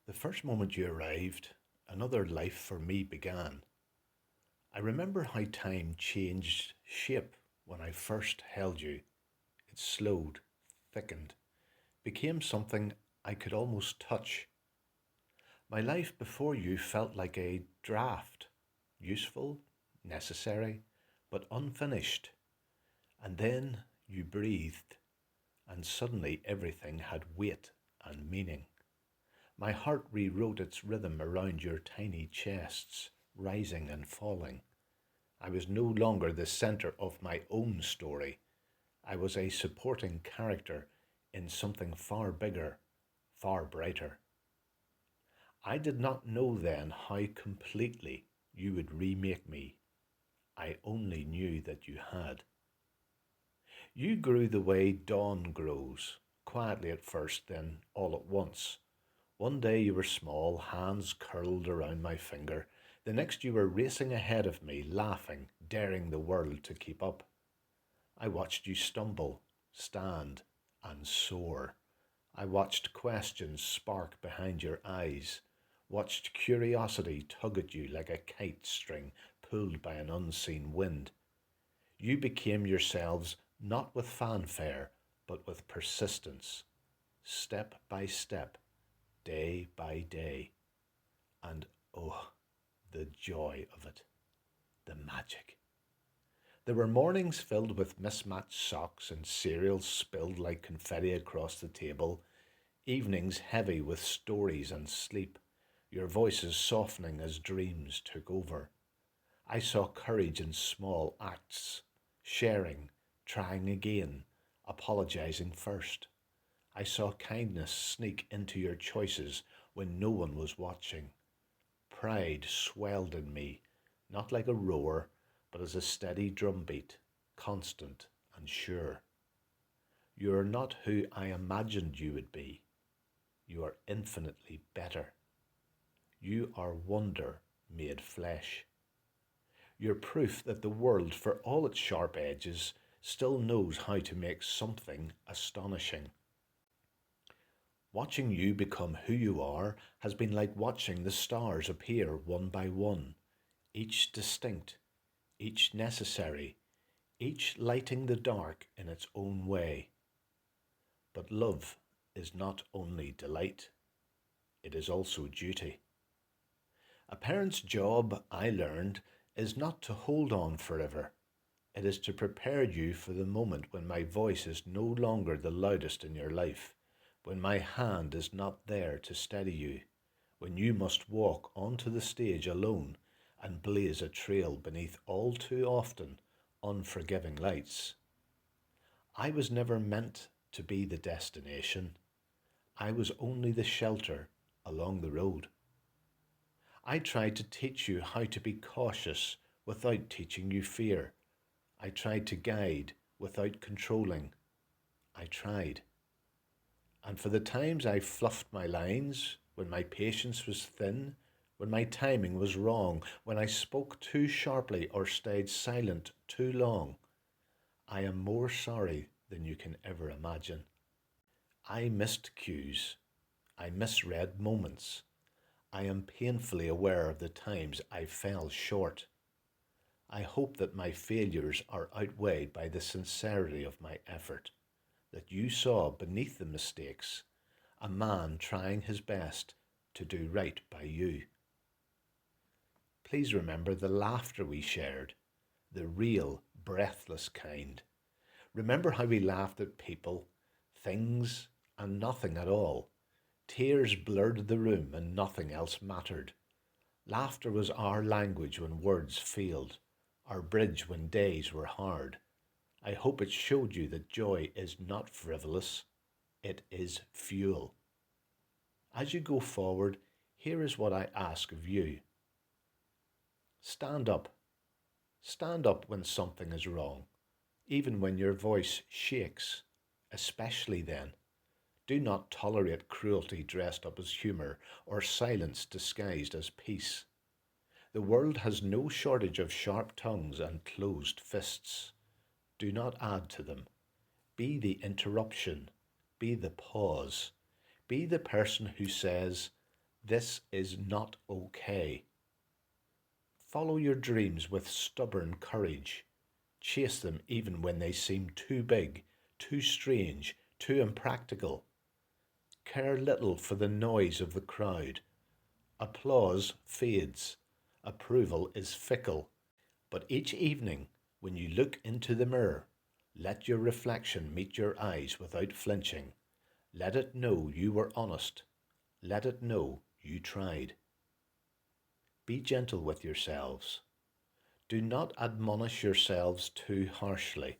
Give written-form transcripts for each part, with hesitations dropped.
The first moment you arrived, another life for me began. I remember how time changed shape when I first held you. It slowed, thickened, became something I could almost touch. My life before you felt like a draft, useful, necessary, but unfinished. And then you breathed, and suddenly everything had weight and meaning. My heart rewrote its rhythm around your tiny chests, rising and falling. I was no longer the center of my own story. I was a supporting character in something far bigger, far brighter. I did not know then how completely you would remake me. I only knew that you had. You grew the way dawn grows, quietly at first, then all at once. One day you were small, hands curled around my finger. The next you were racing ahead of me, laughing, daring the world to keep up. I watched you stumble, stand, and soar. I watched questions spark behind your eyes, watched curiosity tug at you like a kite string pulled by an unseen wind. You became yourselves not with fanfare, but with persistence, step by step, day by day. And oh, the joy of it, the magic. There were mornings filled with mismatched socks and cereal spilled like confetti across the table, evenings heavy with stories and sleep, your voices softening as dreams took over. I saw courage in small acts, sharing, trying again, apologizing first. I saw kindness sneak into your choices when no one was watching. Pride swelled in me, not like a roar, but as a steady drumbeat, constant and sure. You are not who I imagined you would be. You are infinitely better. You are wonder made flesh. You're proof that the world, for all its sharp edges, still knows how to make something astonishing. Watching you become who you are has been like watching the stars appear one by one, each distinct, each necessary, each lighting the dark in its own way. But love is not only delight, it is also duty. A parent's job, I learned, is not to hold on forever. It is to prepare you for the moment when my voice is no longer the loudest in your life, when my hand is not there to steady you, when you must walk onto the stage alone and blaze a trail beneath all too often unforgiving lights. I was never meant to be the destination. I was only the shelter along the road. I tried to teach you how to be cautious without teaching you fear. I tried to guide without controlling. I tried. And for the times I fluffed my lines, when my patience was thin, when my timing was wrong, when I spoke too sharply or stayed silent too long, I am more sorry than you can ever imagine. I missed cues. I misread moments. I am painfully aware of the times I fell short. I hope that my failures are outweighed by the sincerity of my effort, that you saw beneath the mistakes a man trying his best to do right by you. Please remember the laughter we shared, the real, breathless kind. Remember how we laughed at people, things, and nothing at all. Tears blurred the room and nothing else mattered. Laughter was our language when words failed, our bridge when days were hard. I hope it showed you that joy is not frivolous, it is fuel. As you go forward, here is what I ask of you. Stand up. Stand up when something is wrong, even when your voice shakes, especially then. Do not tolerate cruelty dressed up as humour or silence disguised as peace. The world has no shortage of sharp tongues and closed fists. Do not add to them. Be the interruption. Be the pause. Be the person who says, This is not okay. Follow your dreams with stubborn courage. Chase them even when they seem too big, too strange, too impractical. Care little for the noise of the crowd. Applause fades. Approval is fickle. But each evening, when you look into the mirror, let your reflection meet your eyes without flinching. Let it know you were honest. Let it know you tried. Be gentle with yourselves. Do not admonish yourselves too harshly.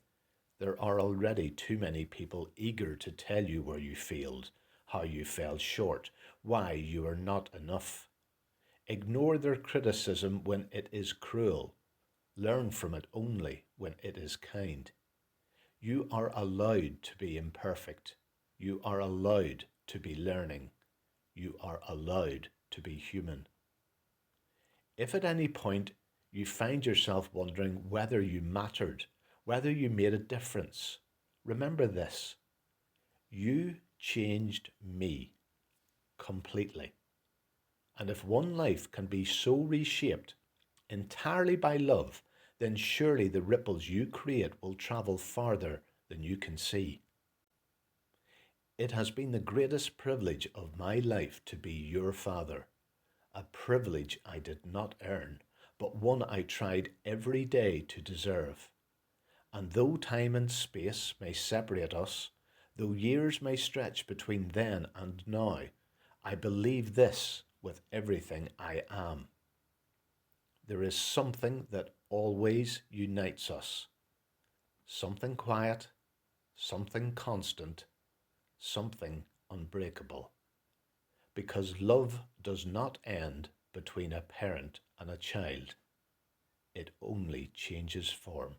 There are already too many people eager to tell you where you failed, how you fell short, why you are not enough. Ignore their criticism when it is cruel. Learn from it only when it is kind. You are allowed to be imperfect. You are allowed to be learning. You are allowed to be human. If at any point you find yourself wondering whether you mattered, whether you made a difference, remember this: you changed me completely. And if one life can be so reshaped entirely by love, then surely the ripples you create will travel farther than you can see. It has been the greatest privilege of my life to be your father, a privilege I did not earn, but one I tried every day to deserve. And though time and space may separate us, though years may stretch between then and now, I believe this with everything I am. There is something that always unites us, something quiet, something constant, something unbreakable. Because love does not end between a parent and a child, it only changes form.